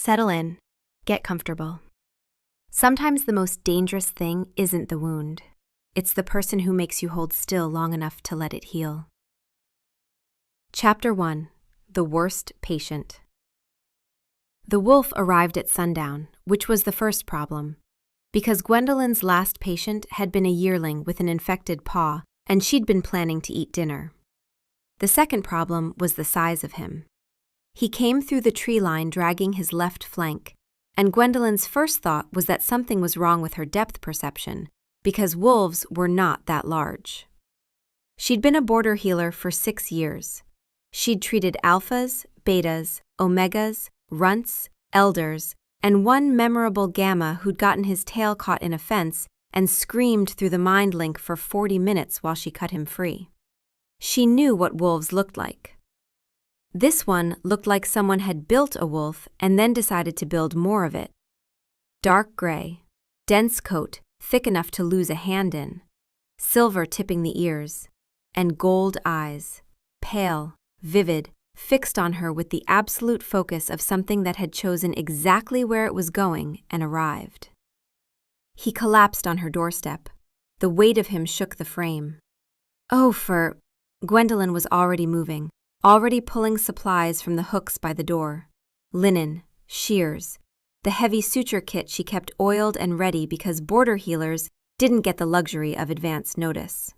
Settle in. Get comfortable. Sometimes the most dangerous thing isn't the wound. It's the person who makes you hold still long enough to let it heal. Chapter 1. The Worst Patient. The wolf arrived at sundown, which was the first problem, because Gwendolyn's last patient had been a yearling with an infected paw, and she'd been planning to eat dinner. The second problem was the size of him. He came through the tree line dragging his left flank, and Gwendolyn's first thought was that something was wrong with her depth perception, because wolves were not that large. She'd been a border healer for 6 years. She'd treated alphas, betas, omegas, runts, elders, and one memorable gamma who'd gotten his tail caught in a fence and screamed through the mind link for 40 minutes while she cut him free. She knew what wolves looked like. This one looked like someone had built a wolf and then decided to build more of it. Dark gray, dense coat, thick enough to lose a hand in, silver tipping the ears, and gold eyes, pale, vivid, fixed on her with the absolute focus of something that had chosen exactly where it was going and arrived. He collapsed on her doorstep. The weight of him shook the frame. Gwendolyn was already moving, already pulling supplies from the hooks by the door. Linen, shears, the heavy suture kit she kept oiled and ready because border healers didn't get the luxury of advance notice.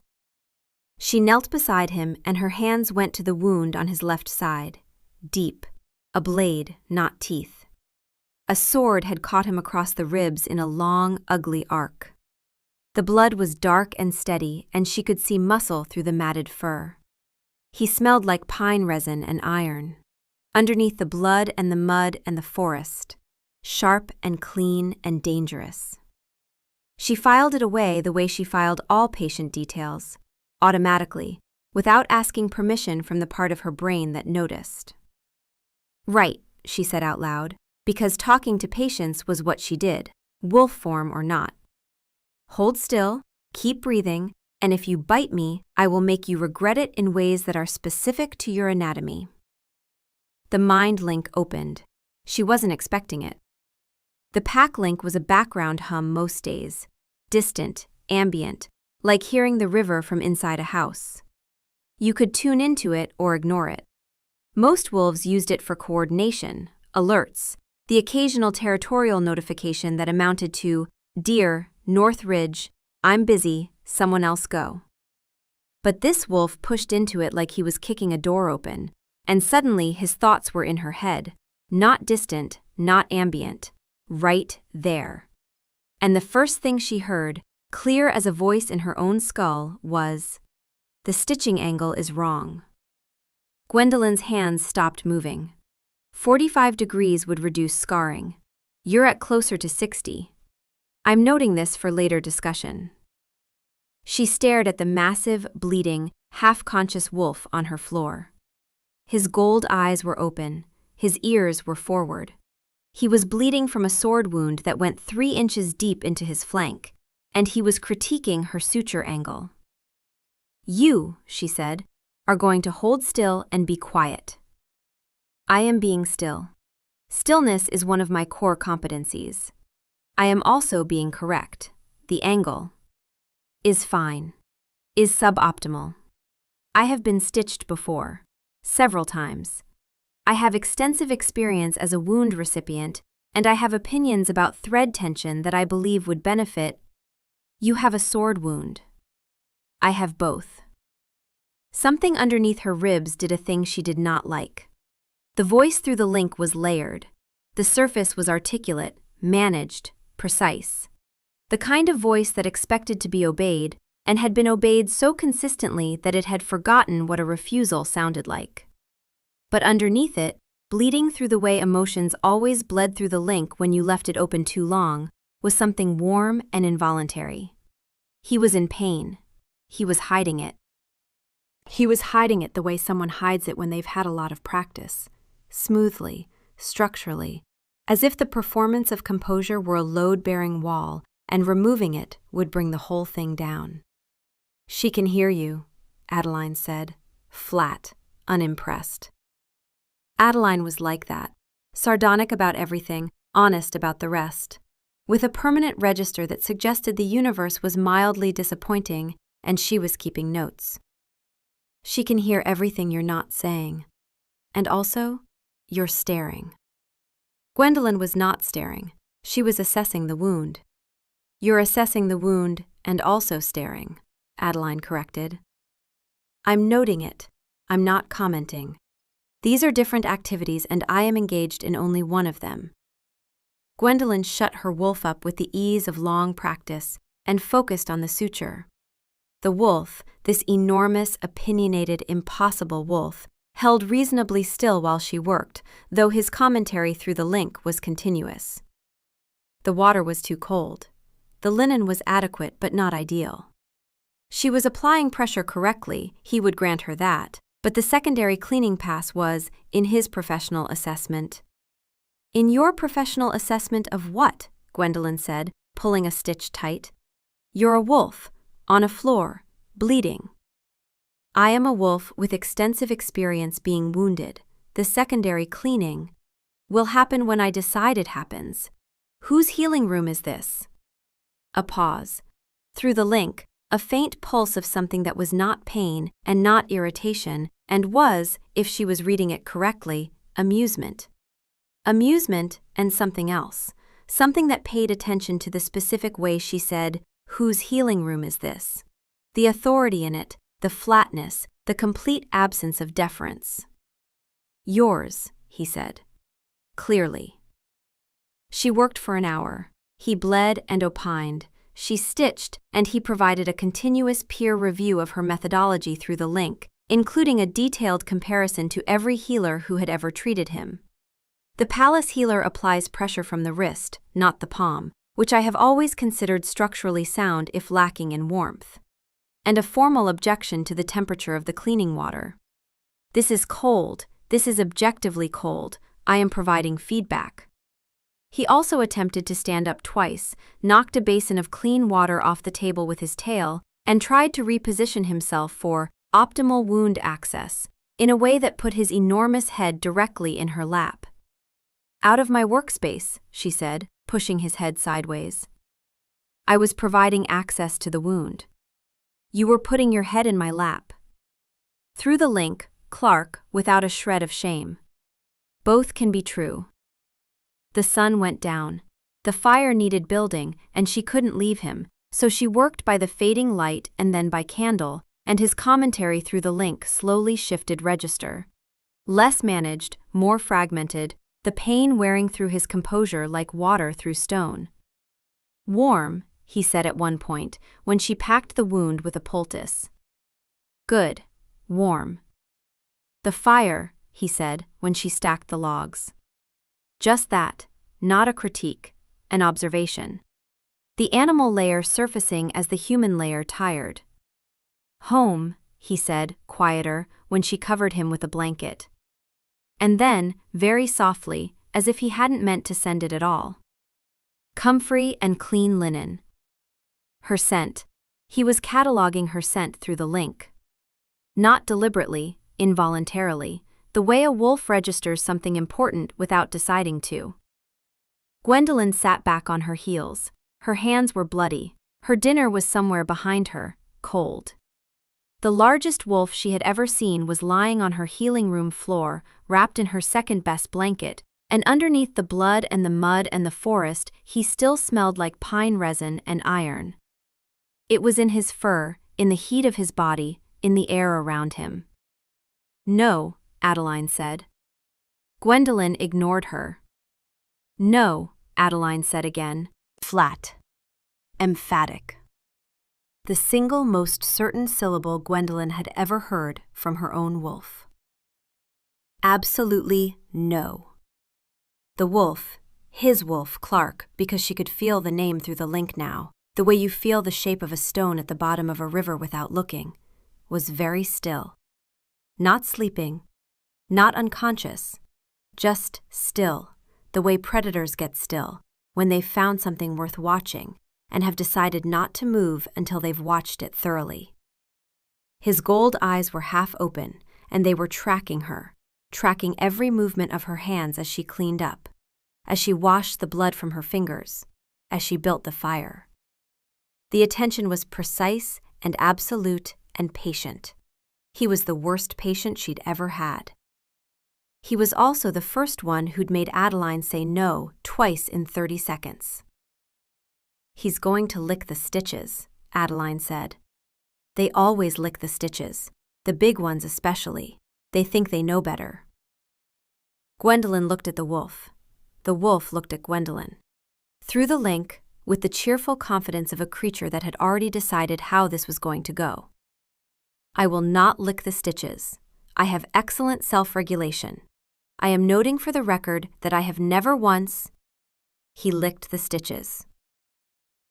She knelt beside him and her hands went to the wound on his left side. Deep, a blade, not teeth. A sword had caught him across the ribs in a long, ugly arc. The blood was dark and steady, and she could see muscle through the matted fur. He smelled like pine resin and iron. Underneath the blood and the mud and the forest, sharp and clean and dangerous. She filed it away the way she filed all patient details, automatically, without asking permission from the part of her brain that noticed. Right, she said out loud, because talking to patients was what she did, wolf form or not. Hold still, keep breathing, and if you bite me, I will make you regret it in ways that are specific to your anatomy. The mind link opened. She wasn't expecting it. The pack link was a background hum most days, distant, ambient, like hearing the river from inside a house. You could tune into it or ignore it. Most wolves used it for coordination, alerts, the occasional territorial notification that amounted to, "Deer, North Ridge, I'm busy, someone else go." But this wolf pushed into it like he was kicking a door open, and suddenly his thoughts were in her head, not distant, not ambient, right there. And the first thing she heard, clear as a voice in her own skull, was, "The stitching angle is wrong." Gwendolyn's hands stopped moving. 45 degrees would reduce scarring. You're at closer to 60. I'm noting this for later discussion. She stared at the massive, bleeding, half-conscious wolf on her floor. His gold eyes were open, his ears were forward. He was bleeding from a sword wound that went 3 inches deep into his flank, and he was critiquing her suture angle. "You," she said, "are going to hold still and be quiet." I am being still. Stillness is one of my core competencies. I am also being correct. The angle is fine, is suboptimal. I have been stitched before, several times. I have extensive experience as a wound recipient, and I have opinions about thread tension that I believe would benefit. You have a sword wound. I have both. Something underneath her ribs did a thing she did not like. The voice through the link was layered. The surface was articulate, managed, precise. The kind of voice that expected to be obeyed, and had been obeyed so consistently that it had forgotten what a refusal sounded like. But underneath it, bleeding through the way emotions always bled through the link when you left it open too long, was something warm and involuntary. He was in pain. He was hiding it. He was hiding it the way someone hides it when they've had a lot of practice, smoothly, structurally, as if the performance of composure were a load-bearing wall, and removing it would bring the whole thing down. "She can hear you," Adeline said, flat, unimpressed. Adeline was like that, sardonic about everything, honest about the rest. With a permanent register that suggested the universe was mildly disappointing and she was keeping notes. She can hear everything you're not saying. And also, you're staring. Gwendolyn was not staring. She was assessing the wound. You're assessing the wound and also staring, Adeline corrected. I'm noting it. I'm not commenting. These are different activities and I am engaged in only one of them. Gwendolyn shut her wolf up with the ease of long practice and focused on the suture. The wolf, this enormous, opinionated, impossible wolf, held reasonably still while she worked, though his commentary through the link was continuous. The water was too cold. The linen was adequate but not ideal. She was applying pressure correctly, he would grant her that, but the secondary cleaning pass was, in his professional assessment. In your professional assessment of what? Gwendolyn said, pulling a stitch tight. You're a wolf, on a floor, bleeding. I am a wolf with extensive experience being wounded. The secondary cleaning will happen when I decide it happens. Whose healing room is this? A pause. Through the link, a faint pulse of something that was not pain and not irritation, and was, if she was reading it correctly, amusement. Amusement and something else, something that paid attention to the specific way she said, whose healing room is this? The authority in it, the flatness, the complete absence of deference. Yours, he said. Clearly. She worked for an hour. He bled and opined. She stitched, and he provided a continuous peer review of her methodology through the link, including a detailed comparison to every healer who had ever treated him. The palace healer applies pressure from the wrist, not the palm, which I have always considered structurally sound if lacking in warmth. And a formal objection to the temperature of the cleaning water. This is cold, this is objectively cold, I am providing feedback. He also attempted to stand up twice, knocked a basin of clean water off the table with his tail, and tried to reposition himself for optimal wound access, in a way that put his enormous head directly in her lap. Out of my workspace, she said, pushing his head sideways. I was providing access to the wound. You were putting your head in my lap. Through the link, Clark, without a shred of shame. Both can be true. The sun went down. The fire needed building, and she couldn't leave him, so she worked by the fading light and then by candle, and his commentary through the link slowly shifted register. Less managed, more fragmented, the pain wearing through his composure like water through stone. Warm, he said at one point, when she packed the wound with a poultice. Good, warm. The fire, he said, when she stacked the logs. Just that, not a critique, an observation. The animal layer surfacing as the human layer tired. Home, he said, quieter, when she covered him with a blanket. And then, very softly, as if he hadn't meant to send it at all. Comfrey and clean linen. Her scent. He was cataloging her scent through the link. Not deliberately, involuntarily, the way a wolf registers something important without deciding to. Gwendolyn sat back on her heels. Her hands were bloody. Her dinner was somewhere behind her, cold. The largest wolf she had ever seen was lying on her healing room floor, wrapped in her second-best blanket, and underneath the blood and the mud and the forest, he still smelled like pine resin and iron. It was in his fur, in the heat of his body, in the air around him. No, Adeline said. Gwendolyn ignored her. No, Adeline said again, flat. Emphatic. The single most certain syllable Gwendolyn had ever heard from her own wolf. Absolutely no. The wolf, his wolf, Clark, because she could feel the name through the link now, the way you feel the shape of a stone at the bottom of a river without looking, was very still. Not sleeping, not unconscious, just still, the way predators get still, when they've found something worth watching, and have decided not to move until they've watched it thoroughly. His gold eyes were half open, and they were tracking her, tracking every movement of her hands as she cleaned up, as she washed the blood from her fingers, as she built the fire. The attention was precise and absolute and patient. He was the worst patient she'd ever had. He was also the first one who'd made Adeline say no twice in 30 seconds. "He's going to lick the stitches," Adeline said. "They always lick the stitches, the big ones especially. They think they know better." Gwendolyn looked at the wolf. The wolf looked at Gwendolyn. Through the link, with the cheerful confidence of a creature that had already decided how this was going to go. "I will not lick the stitches. I have excellent self-regulation. I am noting for the record that I have never once—" He licked the stitches.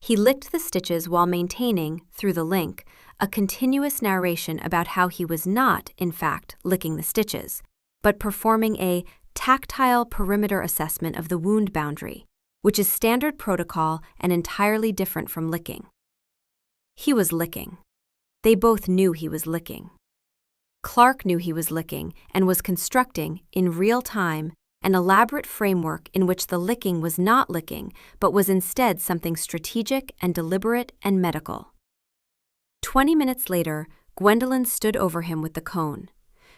He licked the stitches while maintaining, through the link, a continuous narration about how he was not, in fact, licking the stitches, but performing a tactile perimeter assessment of the wound boundary, which is standard protocol and entirely different from licking. He was licking. They both knew he was licking. Clark knew he was licking and was constructing, in real time, an elaborate framework in which the licking was not licking, but was instead something strategic and deliberate and medical. 20 minutes later, Gwendolyn stood over him with the cone.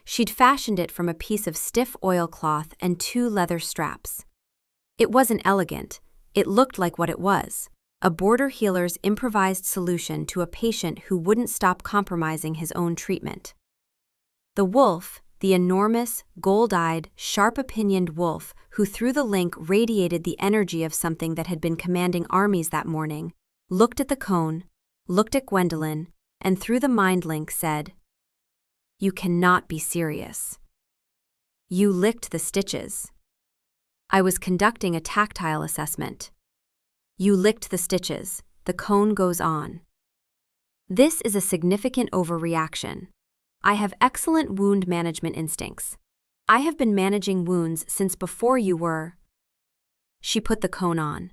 She'd fashioned it from a piece of stiff oilcloth and 2 leather straps. It wasn't elegant. It looked like what it was, a border healer's improvised solution to a patient who wouldn't stop compromising his own treatment. The wolf, the enormous, gold-eyed, sharp-opinioned wolf who through the link radiated the energy of something that had been commanding armies that morning, looked at the cone, looked at Gwendolyn, and through the mind link said, "You cannot be serious. You licked the stitches. I was conducting a tactile assessment. You licked the stitches. The cone goes on. This is a significant overreaction. I have excellent wound management instincts. I have been managing wounds since before you were—" She put the cone on.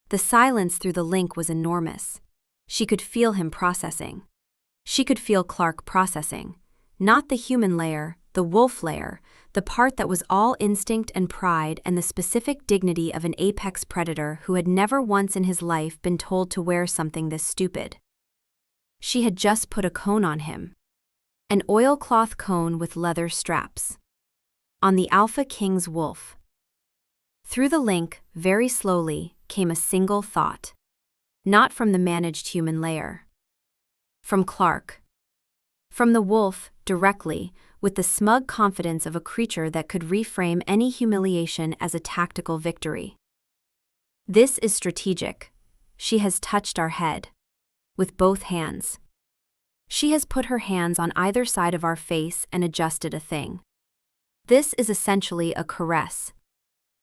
The silence through the link was enormous. She could feel him processing. She could feel Clark processing. Not the human layer, the wolf layer, the part that was all instinct and pride and the specific dignity of an apex predator who had never once in his life been told to wear something this stupid. She had just put a cone on him. An oilcloth cone with leather straps. On the Alpha King's wolf. Through the link, very slowly, came a single thought. Not from the managed human layer. From Clark. From the wolf, directly, with the smug confidence of a creature that could reframe any humiliation as a tactical victory. "This is strategic. She has touched our head. With both hands. She has put her hands on either side of our face and adjusted a thing. This is essentially a caress.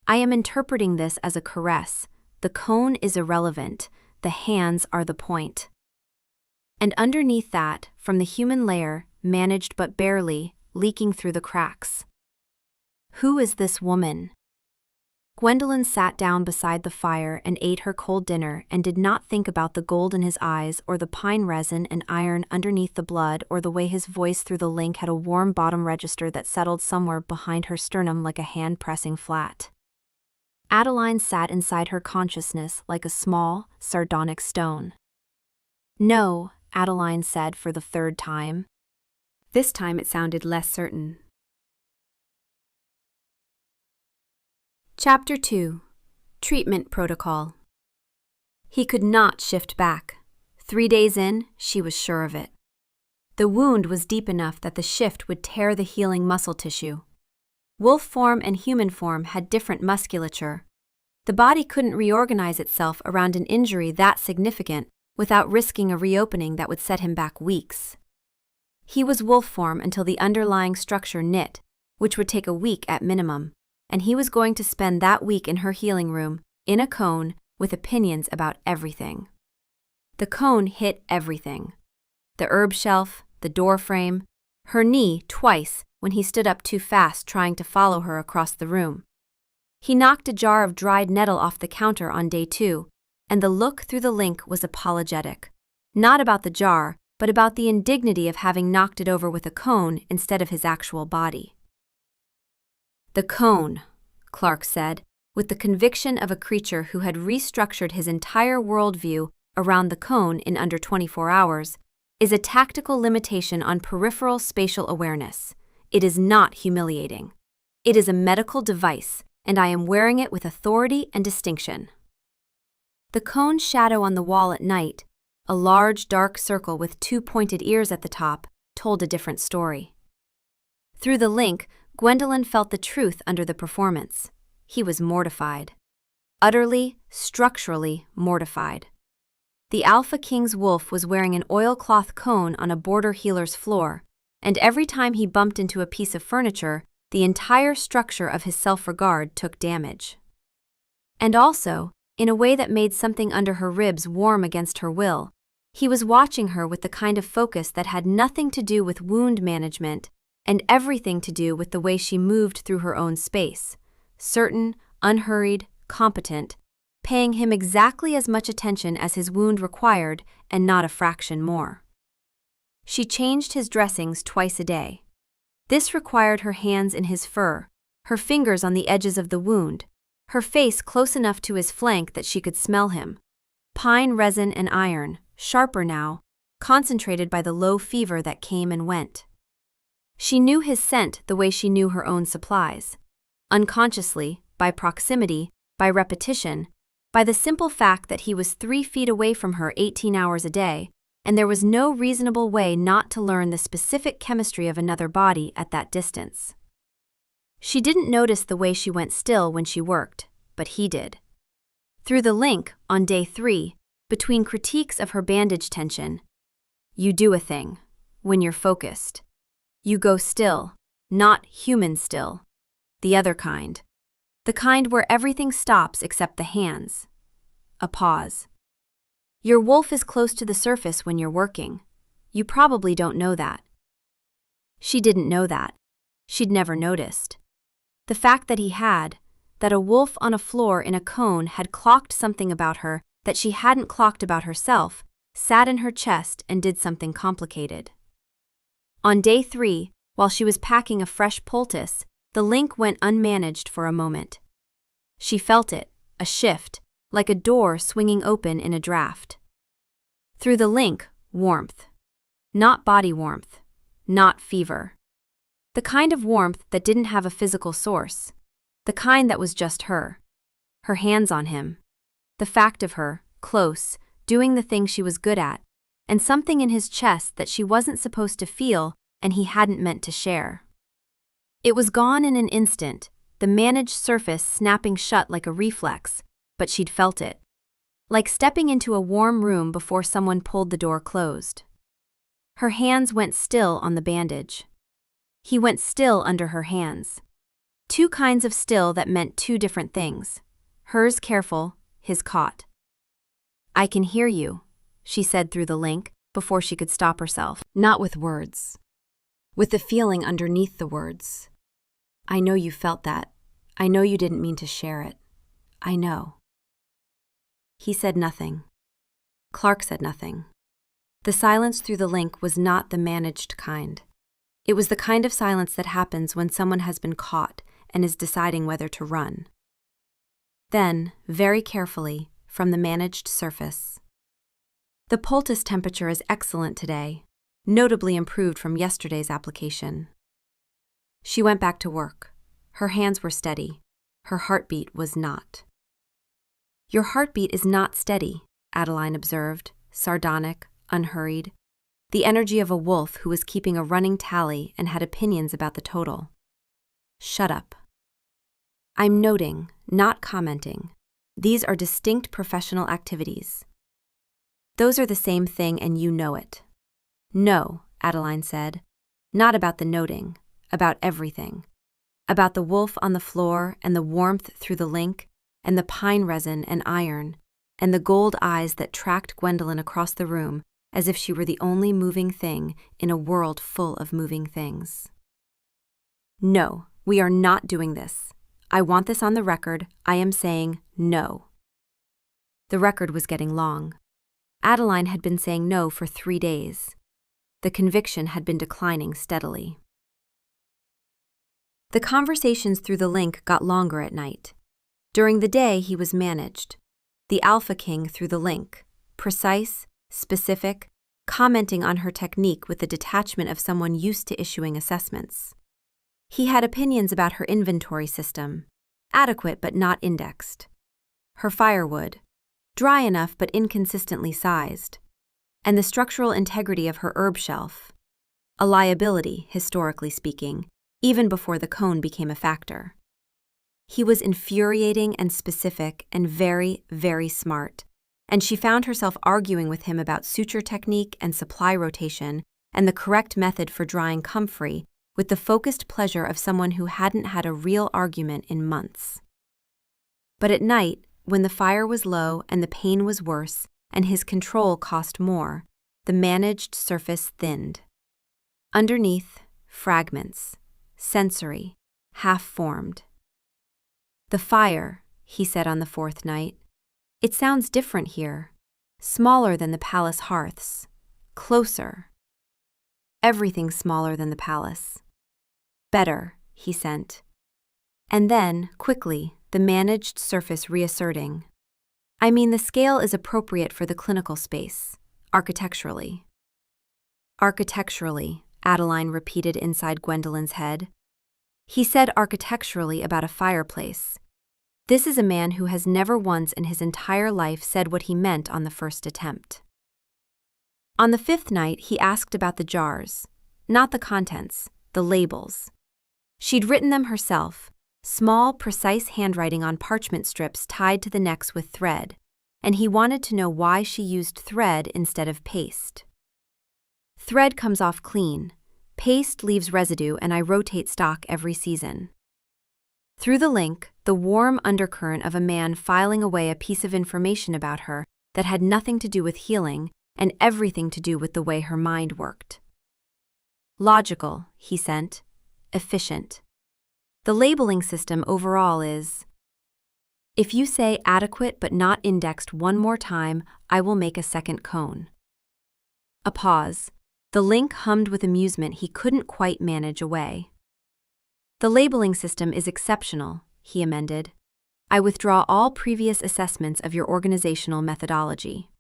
I am interpreting this as a caress. The cone is irrelevant. The hands are the point. And underneath that, from the human layer, managed but barely, leaking through the cracks. Who is this woman?" Gwendolyn sat down beside the fire and ate her cold dinner and did not think about the gold in his eyes or the pine resin and iron underneath the blood or the way his voice through the link had a warm bottom register that settled somewhere behind her sternum like a hand pressing flat. Adeline sat inside her consciousness like a small, sardonic stone. "No," Adeline said for the 3rd time. This time it sounded less certain. Chapter 2. Treatment Protocol. He could not shift back. 3 days in, she was sure of it. The wound was deep enough that the shift would tear the healing muscle tissue. Wolf form and human form had different musculature. The body couldn't reorganize itself around an injury that significant without risking a reopening that would set him back weeks. He was wolf form until the underlying structure knit, which would take a week at minimum, and he was going to spend that week in her healing room, in a cone, with opinions about everything. The cone hit everything. The herb shelf, the door frame, her knee twice when he stood up too fast trying to follow her across the room. He knocked a jar of dried nettle off the counter on day 2, and the look through the link was apologetic. Not about the jar, but about the indignity of having knocked it over with a cone instead of his actual body. The cone, Clark said, with the conviction of a creature who had restructured his entire worldview around the cone in under 24 hours, is a tactical limitation on peripheral spatial awareness. It is not humiliating. It is a medical device, and I am wearing it with authority and distinction. The cone's shadow on the wall at night, a large dark circle with two pointed ears at the top, told a different story. Through the link, Gwendolyn felt the truth under the performance. He was mortified. Utterly, structurally mortified. The Alpha King's wolf was wearing an oilcloth cone on a border healer's floor, and every time he bumped into a piece of furniture, the entire structure of his self-regard took damage. And also, in a way that made something under her ribs warm against her will, he was watching her with the kind of focus that had nothing to do with wound management and everything to do with the way she moved through her own space, certain, unhurried, competent, paying him exactly as much attention as his wound required and not a fraction more. She changed his dressings twice a day. This required her hands in his fur, her fingers on the edges of the wound, her face close enough to his flank that she could smell him. Pine resin and iron, sharper now, concentrated by the low fever that came and went. She knew his scent the way she knew her own supplies. Unconsciously, by proximity, by repetition, by the simple fact that he was 3 feet away from her 18 hours a day, and there was no reasonable way not to learn the specific chemistry of another body at that distance. She didn't notice the way she went still when she worked, but he did. Through the link, on day 3, between critiques of her bandage tension, you do a thing, when you're focused. You go still, not human still. The other kind. The kind where everything stops except the hands. A pause. Your wolf is close to the surface when you're working. You probably don't know that. She didn't know that. She'd never noticed. The fact that he had, that a wolf on a floor in a cone had clocked something about her that she hadn't clocked about herself, sat in her chest and did something complicated. On day 3, while she was packing a fresh poultice, the link went unmanaged for a moment. She felt it, a shift, like a door swinging open in a draft. Through the link, warmth. Not body warmth. Not fever. The kind of warmth that didn't have a physical source. The kind that was just her. Her hands on him. The fact of her, close, doing the thing she was good at, and something in his chest that she wasn't supposed to feel and he hadn't meant to share. It was gone in an instant, the managed surface snapping shut like a reflex, but she'd felt it. Like stepping into a warm room before someone pulled the door closed. Her hands went still on the bandage. He went still under her hands. 2 kinds of still that meant 2 different things. Hers careful, his caught. I can hear you, she said through the link, before she could stop herself. Not with words. With the feeling underneath the words. I know you felt that. I know you didn't mean to share it. I know. He said nothing. Clark said nothing. The silence through the link was not the managed kind. It was the kind of silence that happens when someone has been caught and is deciding whether to run. Then, very carefully, from the managed surface. The poultice temperature is excellent today, notably improved from yesterday's application. She went back to work. Her hands were steady. Her heartbeat was not. Your heartbeat is not steady, Adeline observed, sardonic, unhurried. The energy of a wolf who was keeping a running tally and had opinions about the total. Shut up. I'm noting, not commenting. These are distinct professional activities. Those are the same thing and you know it. No, Adeline said. Not about the noting, about everything. About the wolf on the floor and the warmth through the link and the pine resin and iron and the gold eyes that tracked Gwendolyn across the room as if she were the only moving thing in a world full of moving things. No, we are not doing this. I want this on the record. I am saying no. The record was getting long. Adeline had been saying no for 3 days. The conviction had been declining steadily. The conversations through the link got longer at night. During the day, he was managed. The Alpha King through the link, precise, specific, commenting on her technique with the detachment of someone used to issuing assessments. He had opinions about her inventory system, adequate but not indexed. Her firewood, dry enough but inconsistently sized. And the structural integrity of her herb shelf, a liability, historically speaking, even before the cone became a factor. He was infuriating and specific and very, very smart, and she found herself arguing with him about suture technique and supply rotation and the correct method for drying comfrey with the focused pleasure of someone who hadn't had a real argument in months. But at night, when the fire was low and the pain was worse and his control cost more, the managed surface thinned. Underneath, fragments, sensory, half-formed. "The fire," he said on the fourth night. "It sounds different here. Smaller than the palace hearths. Closer. Everything smaller than the palace. Better," he sent. And then, quickly, the managed surface reasserting. "I mean, the scale is appropriate for the clinical space, architecturally." Architecturally, Adeline repeated inside Gwendolyn's head. He said architecturally about a fireplace. This is a man who has never once in his entire life said what he meant on the first attempt. On the fifth night, he asked about the jars, not the contents, the labels. She'd written them herself, small, precise handwriting on parchment strips tied to the necks with thread, and he wanted to know why she used thread instead of paste. "Thread comes off clean. Paste leaves residue, and I rotate stock every season." Through the link, the warm undercurrent of a man filing away a piece of information about her that had nothing to do with healing and everything to do with the way her mind worked. "Logical," he sent. "Efficient. The labeling system overall is, if you say adequate but not indexed one more time, I will make a second cone." A pause. The link hummed with amusement he couldn't quite manage away. "The labeling system is exceptional," he amended. "I withdraw all previous assessments of your organizational methodology."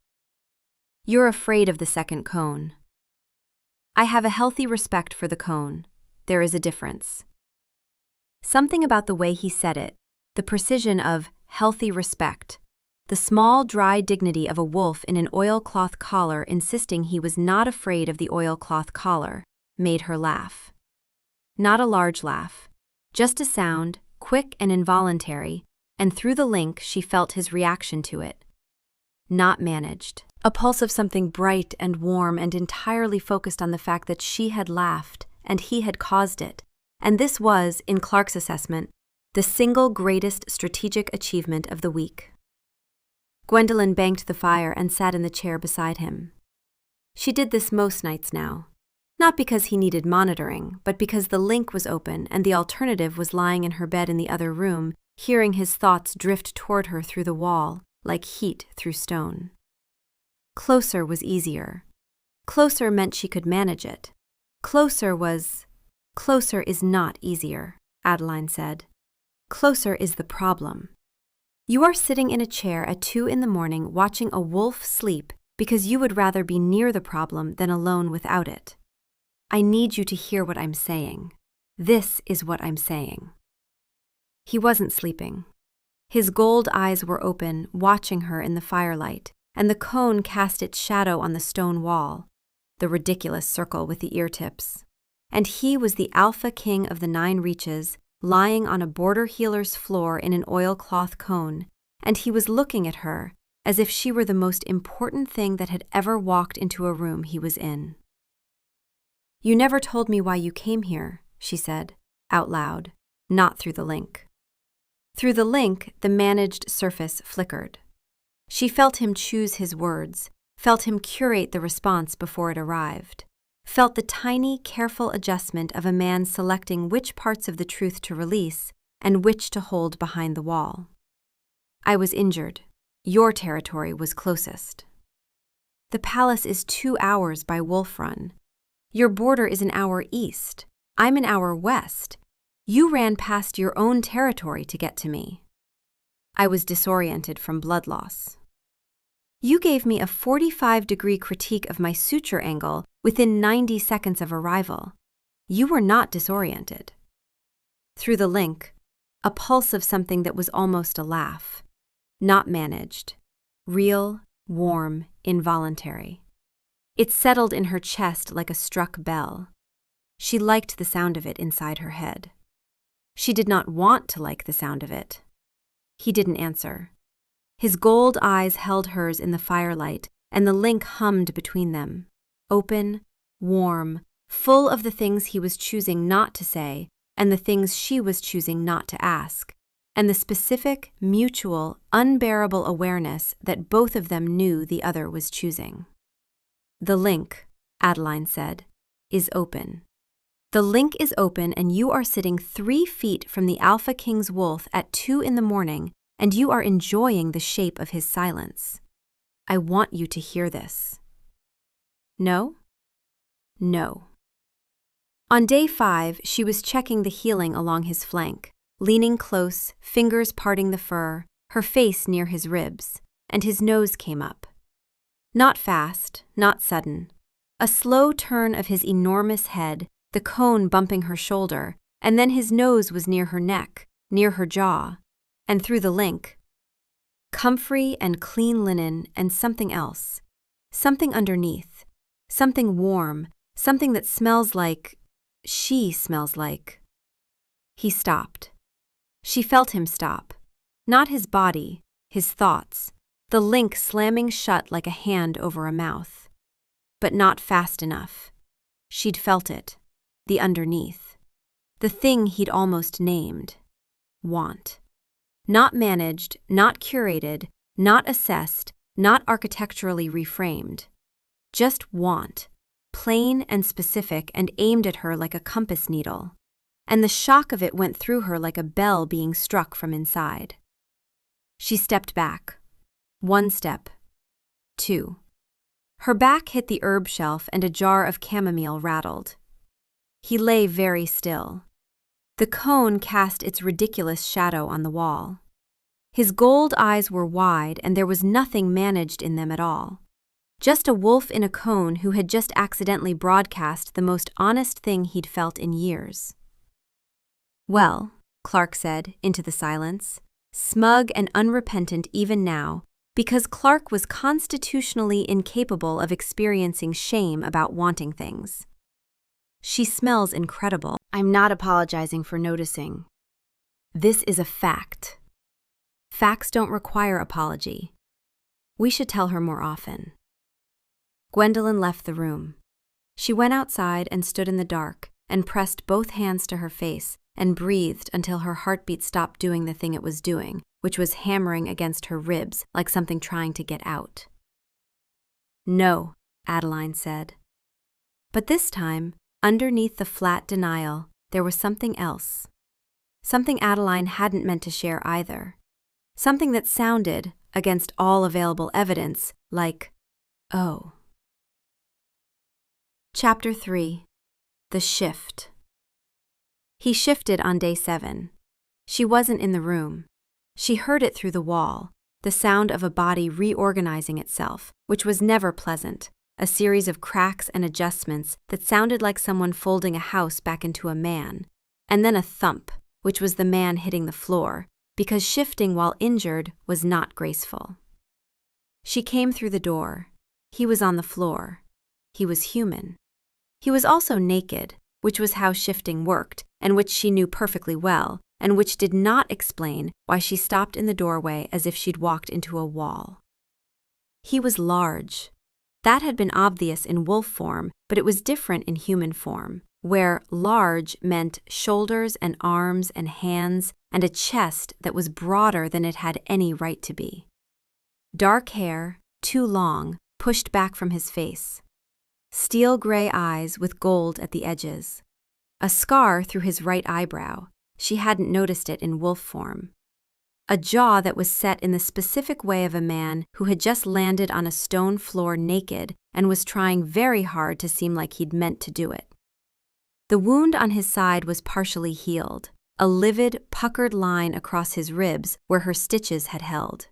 "You're afraid of the second cone." "I have a healthy respect for the cone. There is a difference." Something about the way he said it, the precision of healthy respect, the small, dry dignity of a wolf in an oilcloth collar insisting he was not afraid of the oilcloth collar, made her laugh. Not a large laugh, just a sound, quick and involuntary, and through the link she felt his reaction to it. Not managed. A pulse of something bright and warm and entirely focused on the fact that she had laughed and he had caused it, and this was, in Clark's assessment, the single greatest strategic achievement of the week. Gwendolyn banked the fire and sat in the chair beside him. She did this most nights now, not because he needed monitoring, but because the link was open and the alternative was lying in her bed in the other room, hearing his thoughts drift toward her through the wall, like heat through stone. Closer was easier. Closer meant she could manage it. Closer is not easier, Adeline said. Closer is the problem. You are sitting in a chair at 2 a.m. watching a wolf sleep because you would rather be near the problem than alone without it. I need you to hear what I'm saying. This is what I'm saying. He wasn't sleeping. His gold eyes were open, watching her in the firelight, and the cone cast its shadow on the stone wall, the ridiculous circle with the ear tips. And he was the Alpha King of the 9 Reaches, lying on a border healer's floor in an oilcloth cone, and he was looking at her as if she were the most important thing that had ever walked into a room he was in. "You never told me why you came here," she said, out loud, not through the link. Through the link, the managed surface flickered. She felt him choose his words, felt him curate the response before it arrived, felt the tiny, careful adjustment of a man selecting which parts of the truth to release and which to hold behind the wall. "I was injured. Your territory was closest. The palace is 2 hours by Wolf Run. Your border is an hour east. I'm an hour west. You ran past your own territory to get to me. I was disoriented from blood loss. You gave me a 45-degree critique of my suture angle within 90 seconds of arrival. You were not disoriented. Through the link, a pulse of something that was almost a laugh. Not managed. Real, warm, involuntary. It settled in her chest like a struck bell. She liked the sound of it inside her head. She did not want to like the sound of it. He didn't answer. His gold eyes held hers in the firelight, and the link hummed between them. Open, warm, full of the things he was choosing not to say, and the things she was choosing not to ask, and the specific, mutual, unbearable awareness that both of them knew the other was choosing. The link, Adeline said, is open. The link is open, and you are sitting 3 feet from the Alpha King's wolf at 2 a.m, and you are enjoying the shape of his silence. I want you to hear this. No? No. On day 5, she was checking the healing along his flank, leaning close, fingers parting the fur, her face near his ribs, and his nose came up. Not fast, not sudden. A slow turn of his enormous head, the cone bumping her shoulder, and then his nose was near her neck, near her jaw, and through the link. Comfrey and clean linen and something else. Something underneath. Something warm. Something that smells like... she smells like. He stopped. She felt him stop. Not his body, his thoughts. The link slamming shut like a hand over a mouth. But not fast enough. She'd felt it. The underneath. The thing he'd almost named. Want. Not managed, not curated, not assessed, not architecturally reframed. Just want. Plain and specific and aimed at her like a compass needle. And the shock of it went through her like a bell being struck from inside. She stepped back. 1 step. 2. Her back hit the herb shelf and a jar of chamomile rattled. He lay very still. The cone cast its ridiculous shadow on the wall. His gold eyes were wide, and there was nothing managed in them at all. Just a wolf in a cone who had just accidentally broadcast the most honest thing he'd felt in years. Well, Clark said, into the silence, smug and unrepentant even now, because Clark was constitutionally incapable of experiencing shame about wanting things. She smells incredible. I'm not apologizing for noticing. This is a fact. Facts don't require apology. We should tell her more often. Gwendolyn left the room. She went outside and stood in the dark and pressed both hands to her face and breathed until her heartbeat stopped doing the thing it was doing, which was hammering against her ribs like something trying to get out. No, Adeline said. But this time, underneath the flat denial, there was something else. Something Adeline hadn't meant to share either. Something that sounded, against all available evidence, like, oh. Chapter 3. The Shift. He shifted on day 7. She wasn't in the room. She heard it through the wall, the sound of a body reorganizing itself, which was never pleasant, a series of cracks and adjustments that sounded like someone folding a house back into a man, and then a thump, which was the man hitting the floor, because shifting while injured was not graceful. She came through the door. He was on the floor. He was human. He was also naked, which was how shifting worked, and which she knew perfectly well, and which did not explain why she stopped in the doorway as if she'd walked into a wall. He was large. That had been obvious in wolf form, but it was different in human form, where large meant shoulders and arms and hands and a chest that was broader than it had any right to be. Dark hair, too long, pushed back from his face. Steel gray eyes with gold at the edges. A scar through his right eyebrow. She hadn't noticed it in wolf form. A jaw that was set in the specific way of a man who had just landed on a stone floor naked and was trying very hard to seem like he'd meant to do it. The wound on his side was partially healed, a livid, puckered line across his ribs where her stitches had held.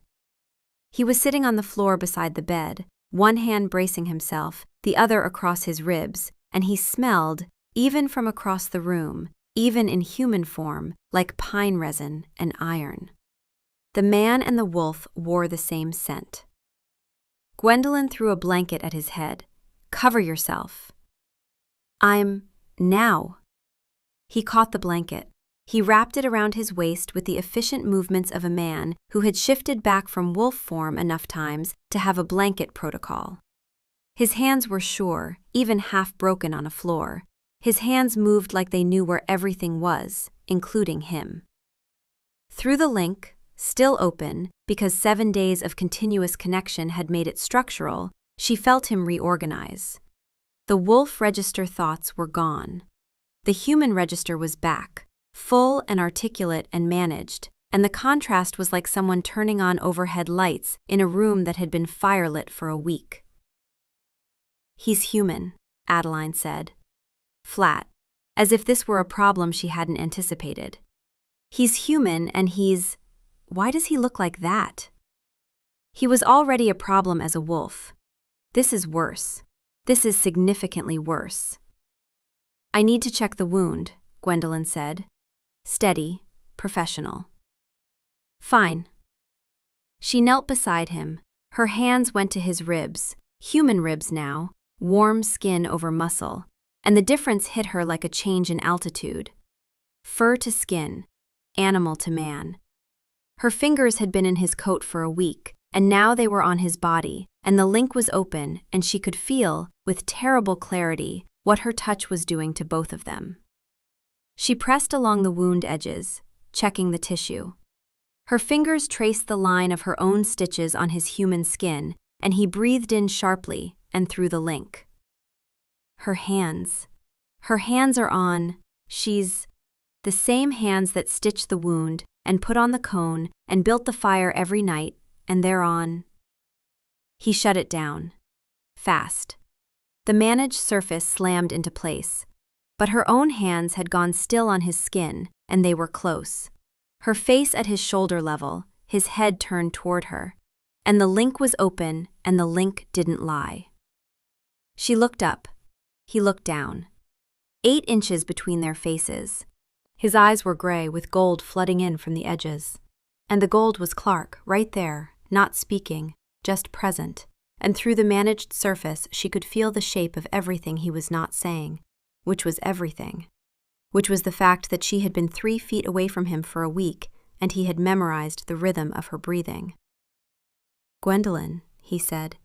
He was sitting on the floor beside the bed, one hand bracing himself, the other across his ribs, and he smelled, even from across the room, even in human form, like pine resin and iron. The man and the wolf wore the same scent. Gwendolyn threw a blanket at his head. "Cover yourself." Now." He caught the blanket. He wrapped it around his waist with the efficient movements of a man who had shifted back from wolf form enough times to have a blanket protocol. His hands were sure, even half broken on a floor. His hands moved like they knew where everything was, including him. Through the link, still open, because 7 days of continuous connection had made it structural, she felt him reorganize. The wolf register thoughts were gone. The human register was back, full and articulate and managed, and the contrast was like someone turning on overhead lights in a room that had been firelit for a week. "He's human," Adeline said. Flat, as if this were a problem she hadn't anticipated. "He's human and why does he look like that?" He was already a problem as a wolf. This is worse. This is significantly worse. "I need to check the wound," Gwendolyn said. Steady, professional. "Fine." She knelt beside him. Her hands went to his ribs, human ribs now, warm skin over muscle, and the difference hit her like a change in altitude. Fur to skin, animal to man. Her fingers had been in his coat for a week, and now they were on his body, and the link was open, and she could feel, with terrible clarity, what her touch was doing to both of them. She pressed along the wound edges, checking the tissue. Her fingers traced the line of her own stitches on his human skin, and he breathed in sharply and through the link. Her hands. Her hands are on, the same hands that stitched the wound and put on the cone and built the fire every night, and they're on. He shut it down. Fast. The managed surface slammed into place. But her own hands had gone still on his skin, and they were close. Her face at his shoulder level, his head turned toward her. And the link was open, and the link didn't lie. She looked up. He looked down. 8 inches between their faces. His eyes were gray with gold flooding in from the edges. And the gold was Clark, right there, not speaking, just present. And through the managed surface she could feel the shape of everything he was not saying. Which was everything. Which was the fact that she had been 3 feet away from him for a week, and he had memorized the rhythm of her breathing. "Gwendolyn," he said.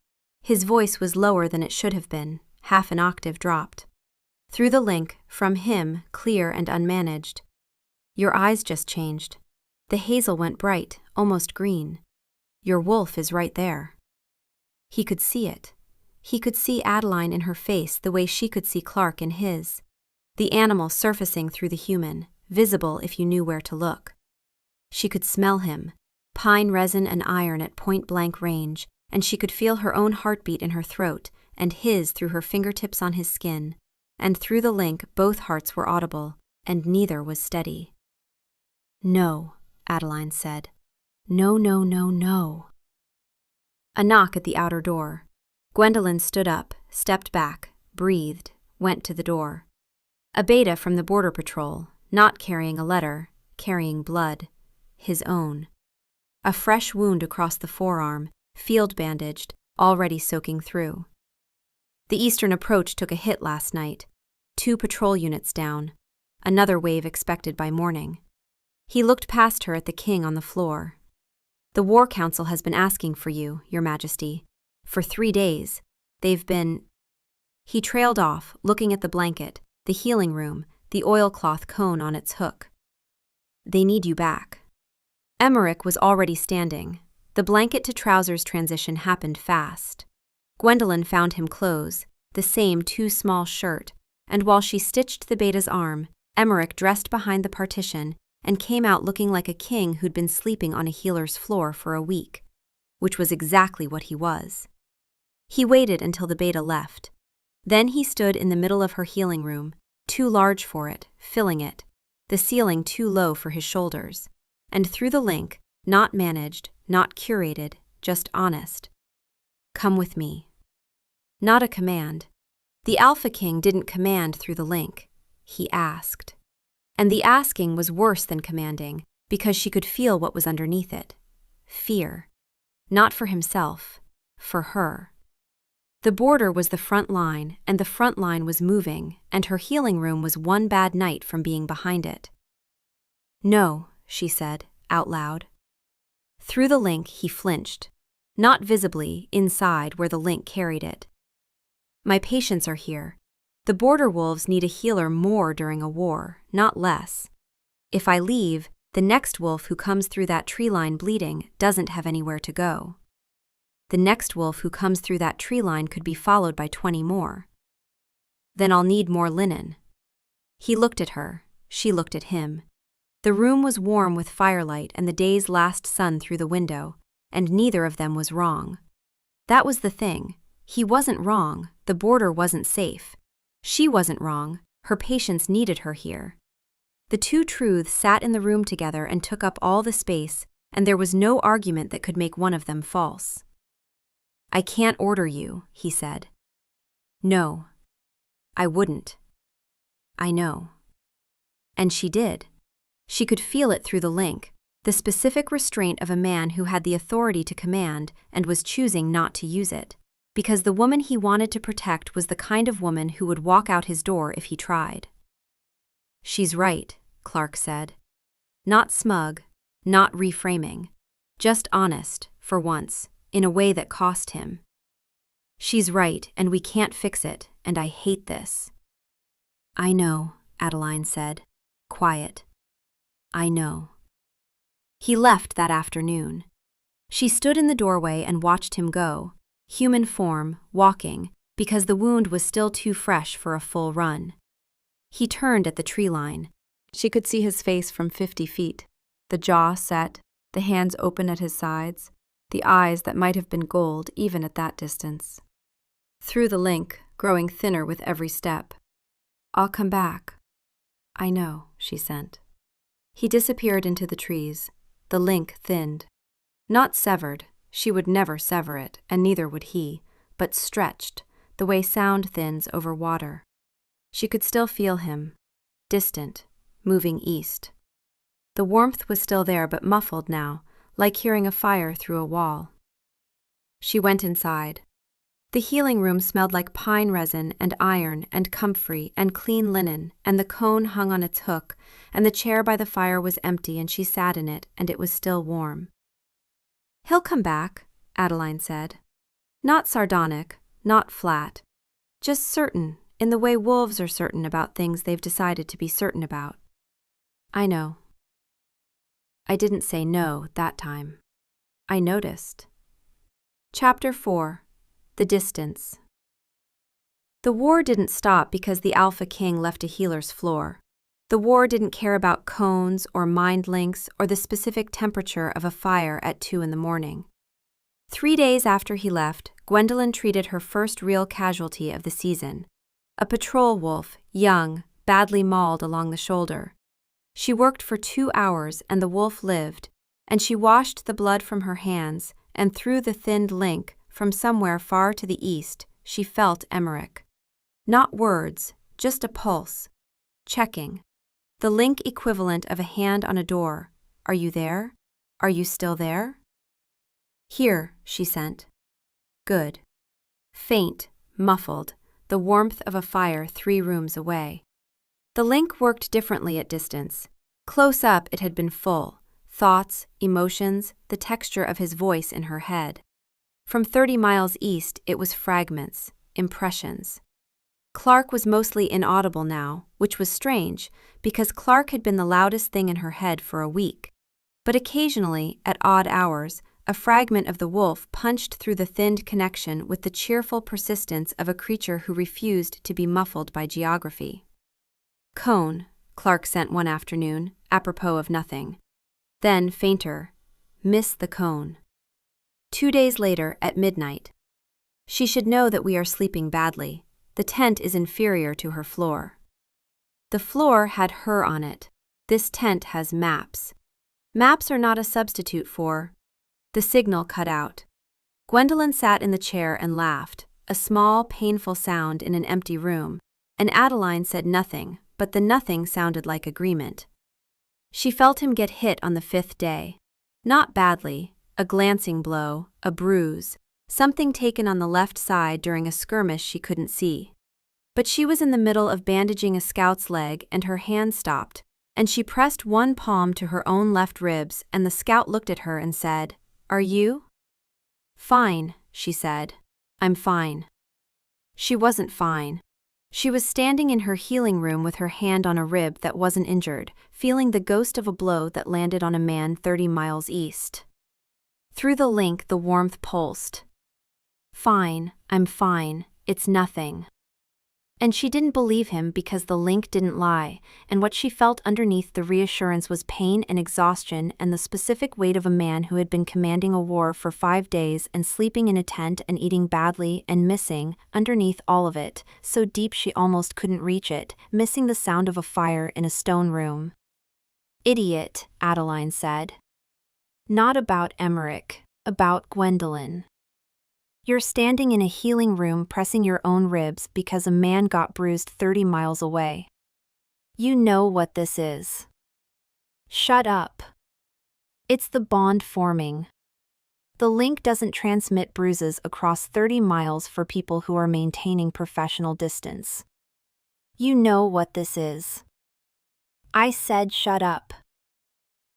His voice was lower than it should have been, half an octave dropped. Through the link, from him, clear and unmanaged. "Your eyes just changed. The hazel went bright, almost green. Your wolf is right there." He could see it. He could see Adeline in her face the way she could see Clark in his. The animal surfacing through the human, visible if you knew where to look. She could smell him, pine resin and iron at point-blank range, and she could feel her own heartbeat in her throat and his through her fingertips on his skin. And through the link both hearts were audible, and neither was steady. "No," Adeline said. "No, no, no, no." A knock at the outer door. Gwendolyn stood up, stepped back, breathed, went to the door. A beta from the Border Patrol, not carrying a letter, carrying blood. His own. A fresh wound across the forearm, field bandaged, already soaking through. The eastern approach took a hit last night. 2 patrol units down. Another wave expected by morning. He looked past her at the king on the floor. "The War Council has been asking for you, Your Majesty. For 3 days. They've been—" He trailed off, looking at the blanket, the healing room, the oilcloth cone on its hook. "They need you back." Emmerich was already standing. The blanket to trousers transition happened fast. Gwendolyn found him clothes, the same too small shirt, and while she stitched the beta's arm, Emmerich dressed behind the partition and came out looking like a king who'd been sleeping on a healer's floor for a week, which was exactly what he was. He waited until the beta left. Then he stood in the middle of her healing room, too large for it, filling it. the ceiling too low for his shoulders. And through the link, not managed, not curated, just honest. Come with me. Not a command. The Alpha King didn't command through the link. He asked. And the asking was worse than commanding, because she could feel what was underneath it. Fear. Not for himself, for her. The border was the front line, and the front line was moving, and her healing room was one bad night from being behind it. No, she said, out loud. Through the link, he flinched. Not visibly, inside where the link carried it. My patients are here. The border wolves need a healer more during a war, not less. If I leave, the next wolf who comes through that tree line bleeding doesn't have anywhere to go. The next wolf who comes through that tree line could be followed by 20 more. Then I'll need more linen. He looked at her. She looked at him. The room was warm with firelight and the day's last sun through the window, and neither of them was wrong. That was the thing. He wasn't wrong. The border wasn't safe. She wasn't wrong. Her patients needed her here. The two truths sat in the room together and took up all the space, and there was no argument that could make one of them false. I can't order you, he said. No. I wouldn't. I know. And she did. She could feel it through the link, the specific restraint of a man who had the authority to command and was choosing not to use it, because the woman he wanted to protect was the kind of woman who would walk out his door if he tried. She's right, Clark said. Not smug, not reframing, just honest, for once, in a way that cost him. She's right, and we can't fix it, and I hate this. I know, Adeline said, quiet. I know. He left that afternoon. She stood in the doorway and watched him go, human form, walking, because the wound was still too fresh for a full run. He turned at the tree line. She could see his face from 50 feet, the jaw set, the hands open at his sides, the eyes that might have been gold even at that distance. Through the link, growing thinner with every step. I'll come back. I know, she sent. He disappeared into the trees. The link thinned. Not severed, she would never sever it, and neither would he, but stretched, the way sound thins over water. She could still feel him, distant, moving east. The warmth was still there but muffled now, like hearing a fire through a wall. She went inside. The healing room smelled like pine resin and iron and comfrey and clean linen, and the cone hung on its hook, and the chair by the fire was empty and she sat in it, and it was still warm. He'll come back, Adeline said. Not sardonic, not flat. Just certain, in the way wolves are certain about things they've decided to be certain about. I know. I didn't say no that time. I noticed. Chapter 4. The Distance. The war didn't stop because the Alpha King left a healer's floor. The war didn't care about cones or mind links or the specific temperature of a fire at 2 a.m. 3 days after he left, Gwendolyn treated her first real casualty of the season. A patrol wolf, young, badly mauled along the shoulder. She worked for 2 hours and the wolf lived, and she washed the blood from her hands, and through the thinned link, from somewhere far to the east, she felt Emmerich. Not words, just a pulse. Checking. The link equivalent of a hand on a door. Are you there? Are you still there? Here, she sent. Good. Faint, muffled, the warmth of a fire 3 rooms away. The link worked differently at distance. Close up it had been full. Thoughts, emotions, the texture of his voice in her head. From 30 miles east, it was fragments, impressions. Clark was mostly inaudible now, which was strange, because Clark had been the loudest thing in her head for a week. But occasionally, at odd hours, a fragment of the wolf punched through the thinned connection with the cheerful persistence of a creature who refused to be muffled by geography. Cone, Clark sent one afternoon, apropos of nothing. Then, fainter, miss the cone. 2 days later, at midnight. She should know that we are sleeping badly. The tent is inferior to her floor. The floor had her on it. This tent has maps. Maps are not a substitute for. The signal cut out. Gwendolyn sat in the chair and laughed, a small, painful sound in an empty room, and Adeline said nothing, but the nothing sounded like agreement. She felt him get hit on the 5th day. Not badly, a glancing blow, a bruise, something taken on the left side during a skirmish she couldn't see. But she was in the middle of bandaging a scout's leg and her hand stopped, and she pressed one palm to her own left ribs and the scout looked at her and said, "Are you?" "Fine," she said. "I'm fine." She wasn't fine. She was standing in her healing room with her hand on a rib that wasn't injured, feeling the ghost of a blow that landed on a man 30 miles east. Through the link, the warmth pulsed. "Fine, I'm fine, it's nothing." And she didn't believe him because the link didn't lie, and what she felt underneath the reassurance was pain and exhaustion and the specific weight of a man who had been commanding a war for 5 days and sleeping in a tent and eating badly and missing, underneath all of it, so deep she almost couldn't reach it, missing the sound of a fire in a stone room. "Idiot," Adeline said. "Not about Emmerich, about Gwendolyn. You're standing in a healing room pressing your own ribs because a man got bruised 30 miles away. You know what this is. Shut up. It's the bond forming. The link doesn't transmit bruises across 30 miles for people who are maintaining professional distance. You know what this is." I said shut up.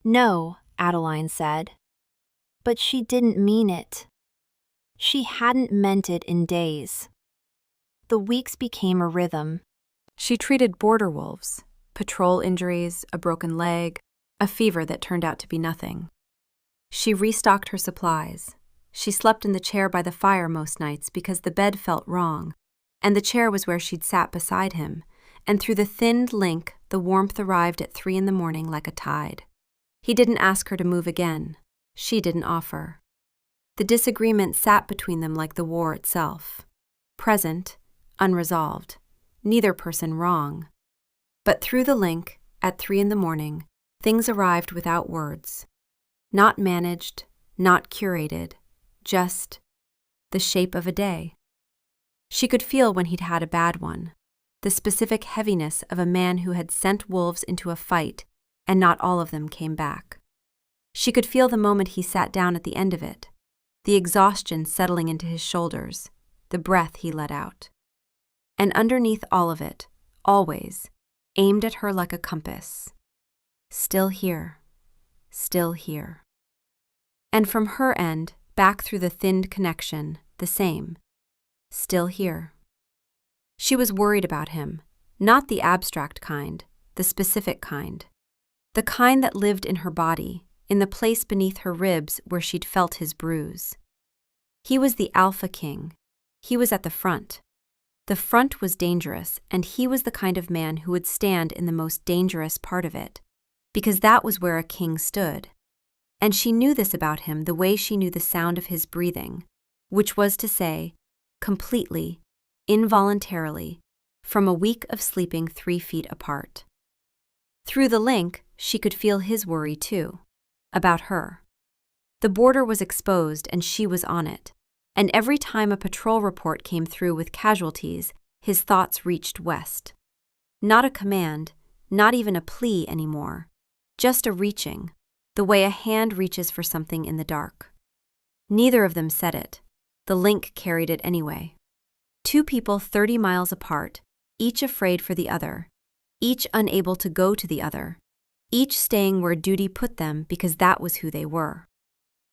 "No," Adeline said. But she didn't mean it. She hadn't meant it in days. The weeks became a rhythm. She treated border wolves, patrol injuries, a broken leg, a fever that turned out to be nothing. She restocked her supplies. She slept in the chair by the fire most nights because the bed felt wrong, and the chair was where she'd sat beside him, and through the thinned link, the warmth arrived at 3 a.m. like a tide. He didn't ask her to move again. She didn't offer. The disagreement sat between them like the war itself. Present, unresolved, neither person wrong. But through the link, at 3 a.m, things arrived without words. Not managed, not curated, just the shape of a day. She could feel when he'd had a bad one, the specific heaviness of a man who had sent wolves into a fight, and not all of them came back. She could feel the moment he sat down at the end of it, the exhaustion settling into his shoulders, the breath he let out. And underneath all of it, always, aimed at her like a compass. Still here. Still here. And from her end, back through the thinned connection, the same. Still here. She was worried about him, not the abstract kind, the specific kind. The kind that lived in her body, in the place beneath her ribs where she'd felt his bruise. He was the alpha king. He was at the front. The front was dangerous, and he was the kind of man who would stand in the most dangerous part of it, because that was where a king stood. And she knew this about him the way she knew the sound of his breathing, which was to say, completely, involuntarily, from a week of sleeping 3 feet apart. Through the link, she could feel his worry too. About her. The border was exposed and she was on it, and every time a patrol report came through with casualties, his thoughts reached west. Not a command, not even a plea anymore, just a reaching, the way a hand reaches for something in the dark. Neither of them said it. The link carried it anyway. 2 people 30 miles apart, each afraid for the other, each unable to go to the other, each staying where duty put them because that was who they were.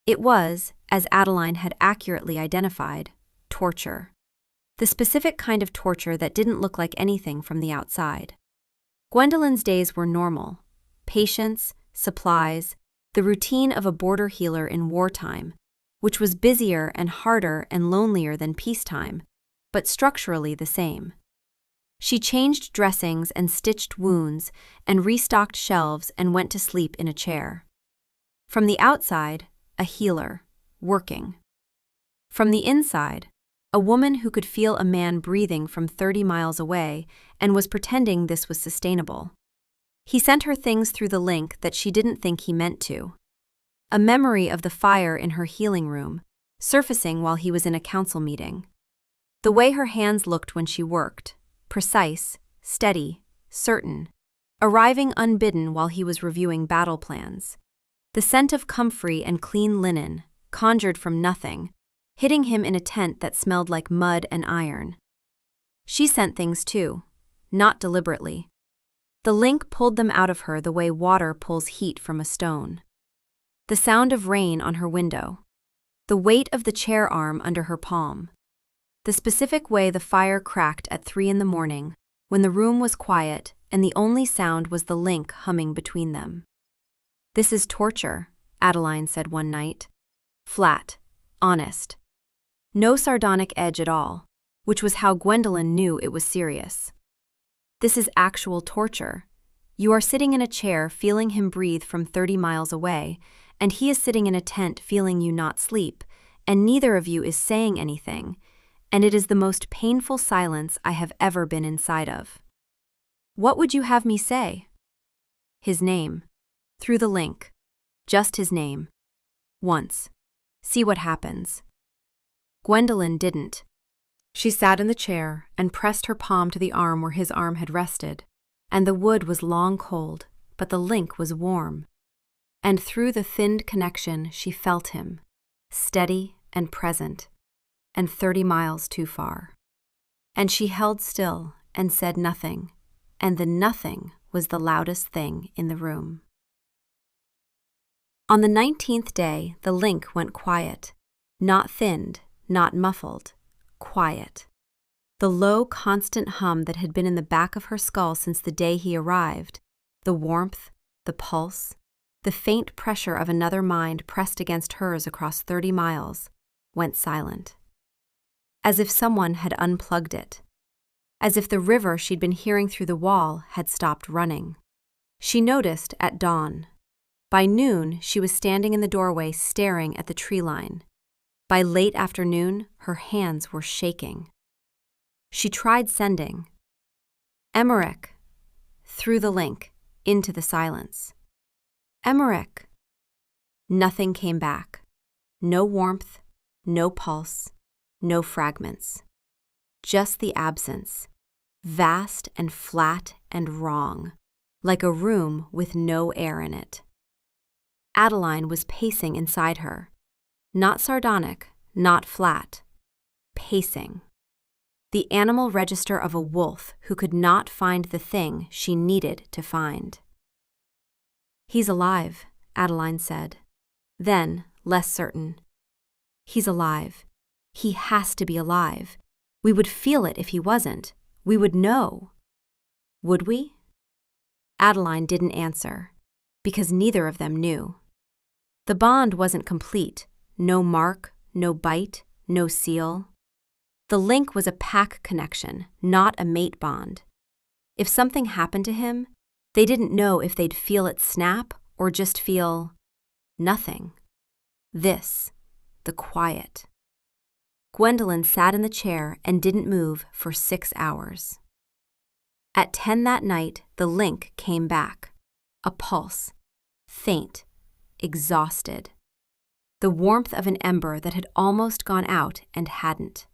It was, as Adeline had accurately identified, torture. The specific kind of torture that didn't look like anything from the outside. Gwendolyn's days were normal. Patience, supplies, the routine of a border healer in wartime, which was busier and harder and lonelier than peacetime, but structurally the same. She changed dressings and stitched wounds and restocked shelves and went to sleep in a chair. From the outside, a healer, working. From the inside, a woman who could feel a man breathing from 30 miles away and was pretending this was sustainable. He sent her things through the link that she didn't think he meant to. A memory of the fire in her healing room, surfacing while he was in a council meeting. The way her hands looked when she worked, precise, steady, certain, arriving unbidden while he was reviewing battle plans. The scent of comfrey and clean linen, conjured from nothing, hitting him in a tent that smelled like mud and iron. She sent things too, not deliberately. The link pulled them out of her the way water pulls heat from a stone. The sound of rain on her window. The weight of the chair arm under her palm. The specific way the fire cracked at 3 a.m, when the room was quiet and the only sound was the link humming between them. "This is torture," Adeline said one night. Flat, honest. No sardonic edge at all, which was how Gwendolyn knew it was serious. "This is actual torture. You are sitting in a chair feeling him breathe from 30 miles away, and he is sitting in a tent feeling you not sleep, and neither of you is saying anything, and it is the most painful silence I have ever been inside of. What would you have me say?" His name. Through the link. Just his name. Once. See what happens. Gwendolyn didn't. She sat in the chair and pressed her palm to the arm where his arm had rested, and the wood was long cold, but the link was warm. And through the thinned connection she felt him, steady and present, and 30 miles too far. And she held still and said nothing, and the nothing was the loudest thing in the room. On the 19th day, the link went quiet, not thinned, not muffled, quiet. The low, constant hum that had been in the back of her skull since the day he arrived, the warmth, the pulse, the faint pressure of another mind pressed against hers across 30 miles, went silent. As if someone had unplugged it. As if the river she'd been hearing through the wall had stopped running. She noticed at dawn. By noon, she was standing in the doorway staring at the tree line. By late afternoon, her hands were shaking. She tried sending. "Emmerich," through the link, into the silence. "Emmerich." Nothing came back. No warmth, no pulse, no fragments. Just the absence, vast and flat and wrong, like a room with no air in it. Adeline was pacing inside her. Not sardonic, not flat. Pacing. The animal register of a wolf who could not find the thing she needed to find. "He's alive," Adeline said. Then, less certain. "He's alive. He has to be alive. We would feel it if he wasn't. We would know." Would we? Adeline didn't answer, because neither of them knew. The bond wasn't complete. No mark, no bite, no seal. The link was a pack connection, not a mate bond. If something happened to him, they didn't know if they'd feel it snap or just feel nothing. This, the quiet. Gwendolyn sat in the chair and didn't move for 6 hours. At 10 that night, the link came back. A pulse. Faint. Exhausted. The warmth of an ember that had almost gone out and hadn't.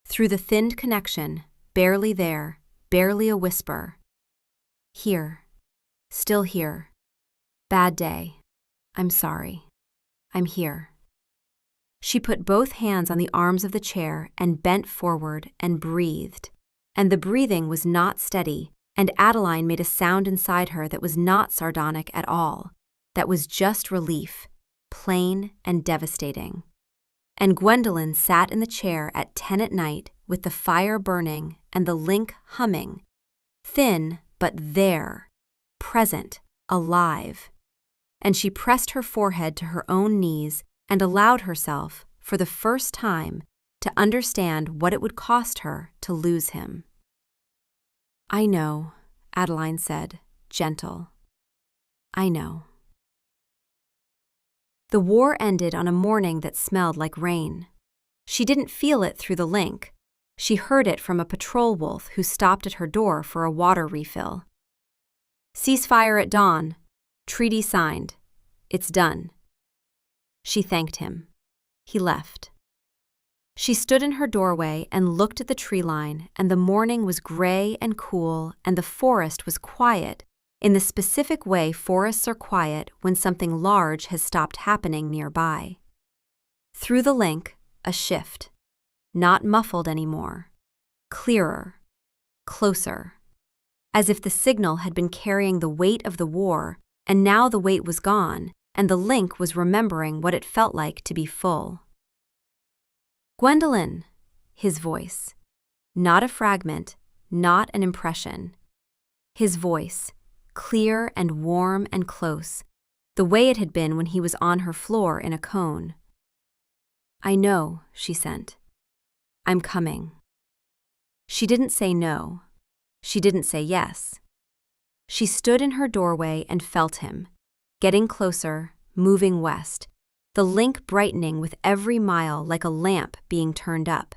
Through the thinned connection, barely there, barely a whisper. "Here. Still here. Bad day. I'm sorry. I'm here." She put both hands on the arms of the chair and bent forward and breathed. And the breathing was not steady, and Adeline made a sound inside her that was not sardonic at all, that was just relief, plain and devastating. And Gwendolyn sat in the chair at 10 at night with the fire burning and the link humming, thin but there, present, alive. And she pressed her forehead to her own knees and allowed herself, for the first time, to understand what it would cost her to lose him. "I know," Adeline said, gentle. "I know." The war ended on a morning that smelled like rain. She didn't feel it through the link. She heard it from a patrol wolf who stopped at her door for a water refill. Ceasefire at dawn. Treaty signed. It's done. She thanked him. He left. She stood in her doorway and looked at the tree line, and the morning was gray and cool, and the forest was quiet, in the specific way forests are quiet when something large has stopped happening nearby. Through the link, a shift. Not muffled anymore. Clearer. Closer. As if the signal had been carrying the weight of the war, and now the weight was gone, and the link was remembering what it felt like to be full. "Gwendolyn," his voice. Not a fragment, not an impression. His voice, clear and warm and close, the way it had been when he was on her floor in a cone. "I know," she sent. "I'm coming." She didn't say no. She didn't say yes. She stood in her doorway and felt him, getting closer, moving west, the link brightening with every mile like a lamp being turned up.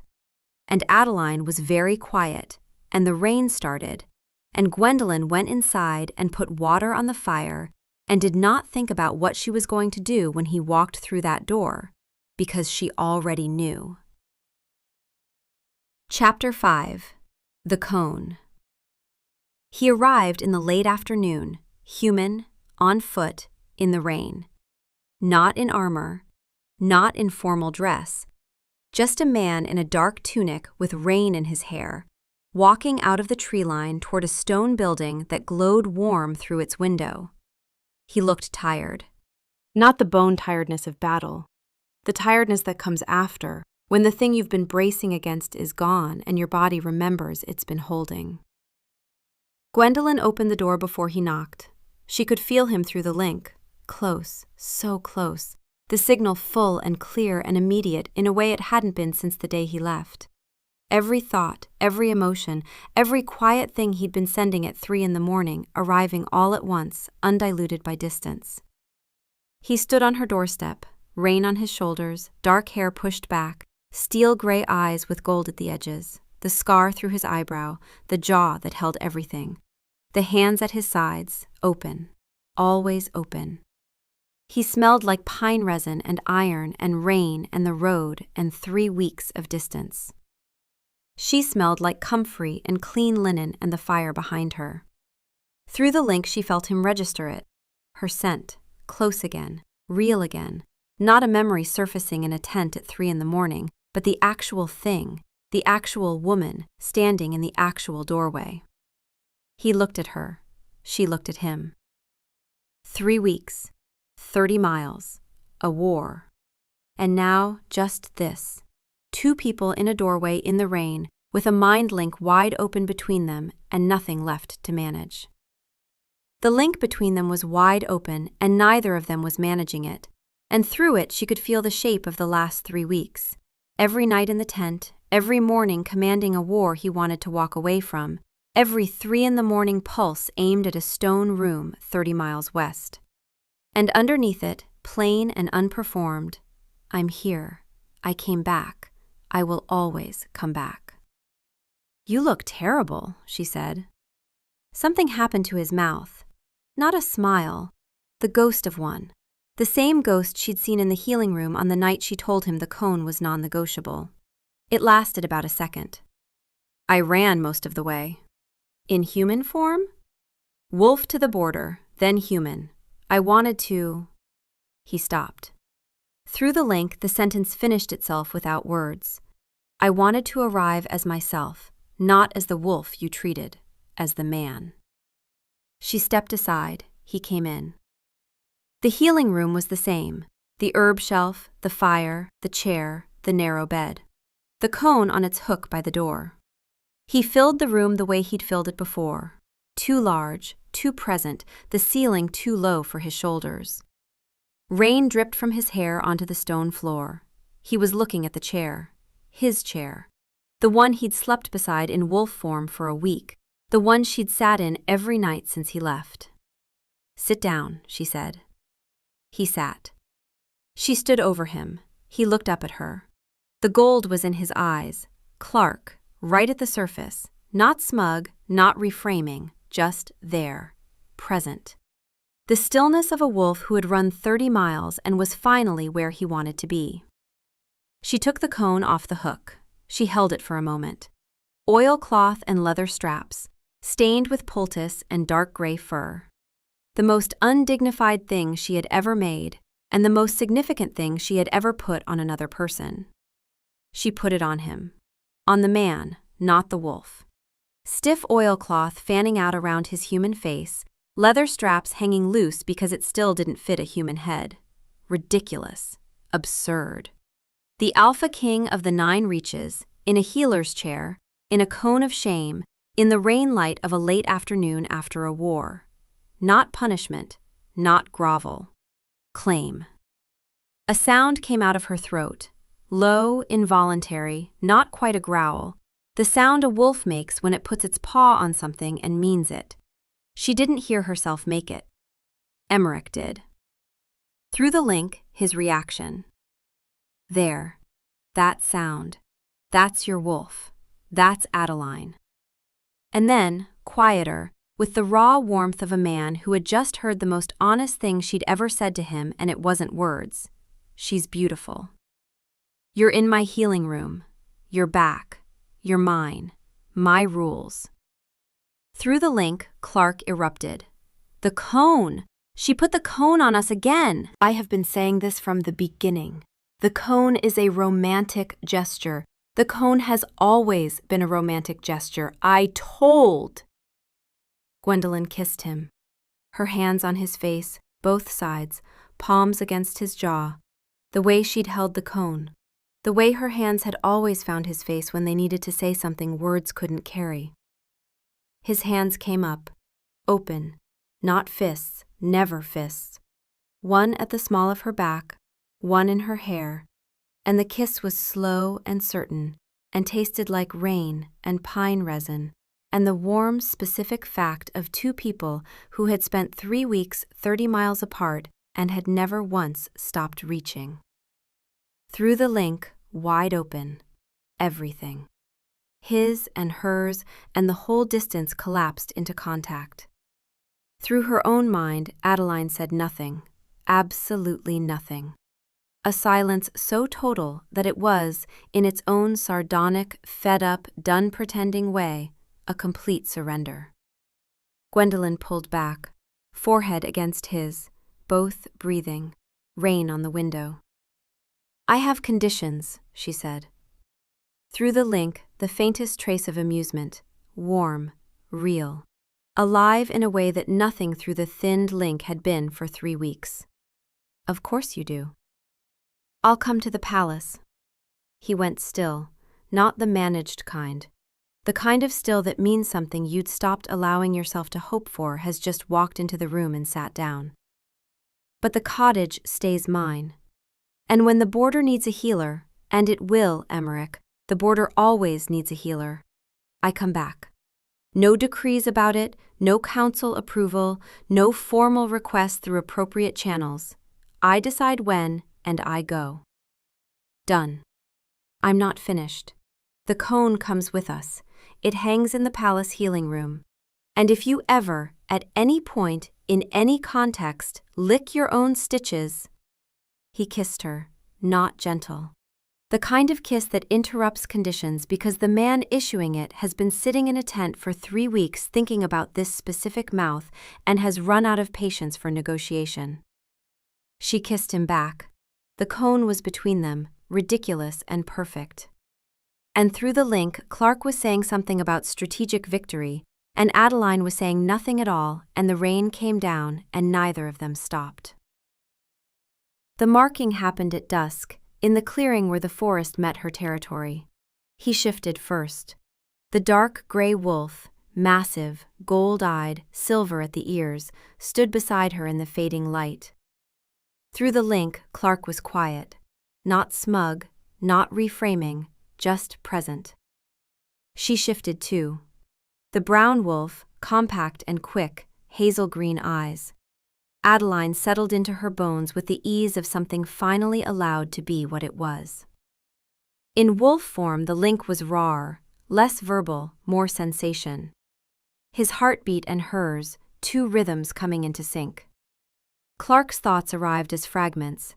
And Adeline was very quiet, and the rain started, and Gwendolyn went inside and put water on the fire and did not think about what she was going to do when he walked through that door, because she already knew. Chapter 5. The Cone. He arrived in the late afternoon, human, on foot, in the rain. Not in armor, not in formal dress, just a man in a dark tunic with rain in his hair, walking out of the tree line toward a stone building that glowed warm through its window. He looked tired. Not the bone tiredness of battle, the tiredness that comes after, when the thing you've been bracing against is gone and your body remembers it's been holding. Gwendolyn opened the door before he knocked. She could feel him through the link, close, so close, the signal full and clear and immediate in a way it hadn't been since the day he left. Every thought, every emotion, every quiet thing he'd been sending at 3 a.m, arriving all at once, undiluted by distance. He stood on her doorstep, rain on his shoulders, dark hair pushed back, steel-gray eyes with gold at the edges, the scar through his eyebrow, the jaw that held everything, the hands at his sides, open, always open. He smelled like pine resin and iron and rain and the road and 3 weeks of distance. She smelled like comfrey and clean linen and the fire behind her. Through the link she felt him register it, her scent, close again, real again, not a memory surfacing in a tent at 3 a.m, but the actual thing, the actual woman, standing in the actual doorway. He looked at her. She looked at him. 3 weeks, 30 miles, a war. And now just this. 2 people in a doorway in the rain, with a mind link wide open between them and nothing left to manage. The link between them was wide open and neither of them was managing it, and through it she could feel the shape of the last 3 weeks. Every night in the tent, every morning commanding a war he wanted to walk away from, every 3 a.m. pulse aimed at a stone room 30 miles west. And underneath it, plain and unperformed, "I'm here. I came back. I will always come back." "You look terrible," she said. Something happened to his mouth. Not a smile, the ghost of one. The same ghost she'd seen in the healing room on the night she told him the cone was non-negotiable. It lasted about a second. "I ran most of the way." "In human form?" "Wolf to the border, then human. I wanted to..." He stopped. Through the link, the sentence finished itself without words. "I wanted to arrive as myself, not as the wolf you treated, as the man." She stepped aside. He came in. The healing room was the same. The herb shelf, the fire, the chair, the narrow bed. The cone on its hook by the door. He filled the room the way he'd filled it before. Too large, too present, the ceiling too low for his shoulders. Rain dripped from his hair onto the stone floor. He was looking at the chair. His chair. The one he'd slept beside in wolf form for a week. The one she'd sat in every night since he left. "Sit down," she said. He sat. She stood over him. He looked up at her. The gold was in his eyes. Clark, right at the surface. Not smug, not reframing, just there. present. The stillness of a wolf who had run 30 miles and was finally where he wanted to be. She took the cone off the hook. She held it for a moment. Oilcloth and leather straps, stained with poultice and dark gray fur. The most undignified thing she had ever made, and the most significant thing she had ever put on another person. She put it on him. On the man, not the wolf. Stiff oilcloth fanning out around his human face, leather straps hanging loose because it still didn't fit a human head. Ridiculous. Absurd. The alpha king of the 9 reaches, in a healer's chair, in a cone of shame, in the rain light of a late afternoon after a war. Not punishment, not grovel. Claim. A sound came out of her throat. Low, involuntary, not quite a growl. The sound a wolf makes when it puts its paw on something and means it. She didn't hear herself make it. Emmerich did. Through the link, his reaction. There. That sound. That's your wolf. That's Adeline. And then, quieter, with the raw warmth of a man who had just heard the most honest thing she'd ever said to him, and it wasn't words. She's beautiful. You're in my healing room. You're back. You're mine. My rules. Through the link, Clark erupted. The cone! She put the cone on us again! I have been saying this from the beginning. The cone is a romantic gesture. The cone has always been a romantic gesture. I told! Gwendolyn kissed him. Her hands on his face, both sides, palms against his jaw. The way she'd held the cone. The way her hands had always found his face when they needed to say something words couldn't carry. His hands came up, open, not fists, never fists. One at the small of her back, one in her hair, and the kiss was slow and certain, and tasted like rain and pine resin, and the warm, specific fact of 2 people who had spent 3 weeks 30 miles apart and had never once stopped reaching. Through the link, wide open, everything. His and hers and the whole distance collapsed into contact. Through her own mind, Adeline said nothing, absolutely nothing. A silence so total that it was, in its own sardonic, fed-up, done-pretending way, a complete surrender. Gwendolyn pulled back, forehead against his, both breathing, rain on the window. I have conditions, she said. Through the link, the faintest trace of amusement, warm, real, alive in a way that nothing through the thinned link had been for 3 weeks. Of course you do. I'll come to the palace. He went still, not the managed kind. The kind of still that means something you'd stopped allowing yourself to hope for has just walked into the room and sat down. But the cottage stays mine. And when the border needs a healer, and it will, Emmerich, the border always needs a healer, I come back. No decrees about it, no council approval, no formal requests through appropriate channels. I decide when, and I go. Done. I'm not finished. The cone comes with us. It hangs in the palace healing room. And if you ever, at any point, in any context, lick your own stitches... He kissed her, not gentle. The kind of kiss that interrupts conditions because the man issuing it has been sitting in a tent for 3 weeks thinking about this specific mouth and has run out of patience for negotiation. She kissed him back. The cone was between them, ridiculous and perfect. And through the link, Clark was saying something about strategic victory, and Adeline was saying nothing at all, and the rain came down, and neither of them stopped. The marking happened at dusk, in the clearing where the forest met her territory. He shifted first. The dark gray wolf, massive, gold-eyed, silver at the ears, stood beside her in the fading light. Through the link, Clark was quiet. Not smug, not reframing, just present. She shifted too. The brown wolf, compact and quick, hazel-green eyes. Adeline settled into her bones with the ease of something finally allowed to be what it was. In wolf form, the link was rawer, less verbal, more sensation. His heartbeat and hers, two rhythms coming into sync. Clark's thoughts arrived as fragments.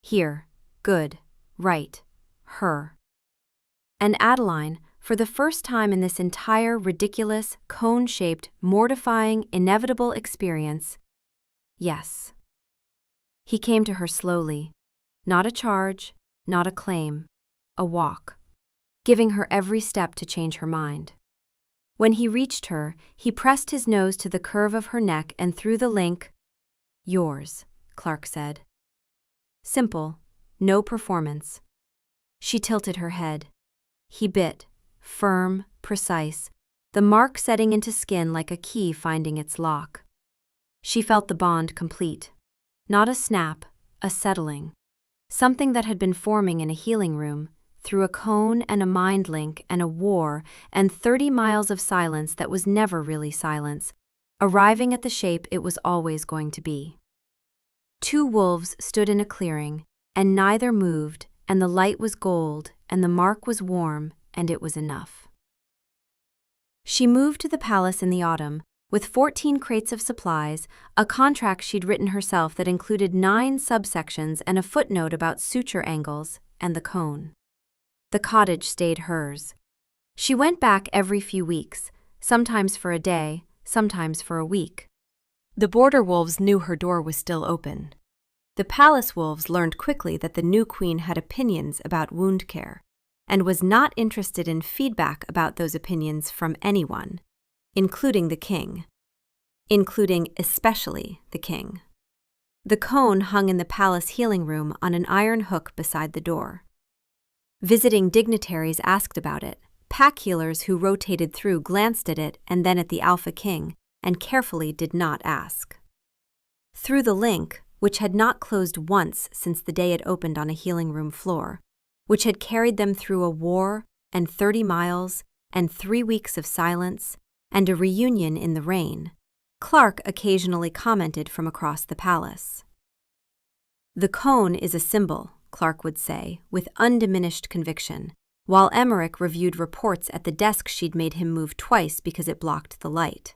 Here, good, right, her. And Adeline, for the first time in this entire ridiculous, cone-shaped, mortifying, inevitable experience, yes. He came to her slowly, not a charge, not a claim, a walk, giving her every step to change her mind. When he reached her, he pressed his nose to the curve of her neck and through the link. Yours, Clark said. Simple, no performance. She tilted her head. He bit, firm, precise, the mark setting into skin like a key finding its lock. She felt the bond complete. Not a snap, a settling. Something that had been forming in a healing room, through a cone and a mind link and a war and 30 miles of silence that was never really silence, arriving at the shape it was always going to be. Two wolves stood in a clearing, and neither moved, and the light was gold, and the mark was warm, and it was enough. She moved to the palace in the autumn, with 14 crates of supplies, a contract she'd written herself that included 9 subsections and a footnote about suture angles, and the cone. The cottage stayed hers. She went back every few weeks, sometimes for a day, sometimes for a week. The border wolves knew her door was still open. The palace wolves learned quickly that the new queen had opinions about wound care, and was not interested in feedback about those opinions from anyone, including the king. Including especially the king. The cone hung in the palace healing room on an iron hook beside the door. Visiting dignitaries asked about it. Pack healers who rotated through glanced at it and then at the Alpha King, and carefully did not ask. Through the link, which had not closed once since the day it opened on a healing room floor, which had carried them through a war and 30 miles and 3 weeks of silence and a reunion in the rain, Clark occasionally commented from across the palace. The cone is a symbol, Clark would say, with undiminished conviction, while Emmerich reviewed reports at the desk she'd made him move twice because it blocked the light.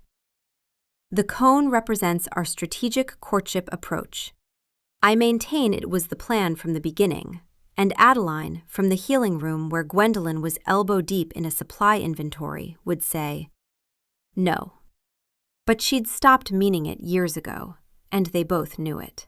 The cone represents our strategic courtship approach. I maintain it was the plan from the beginning, and Adeline, from the healing room where Gwendolyn was elbow-deep in a supply inventory, would say, no. But she'd stopped meaning it years ago, and they both knew it.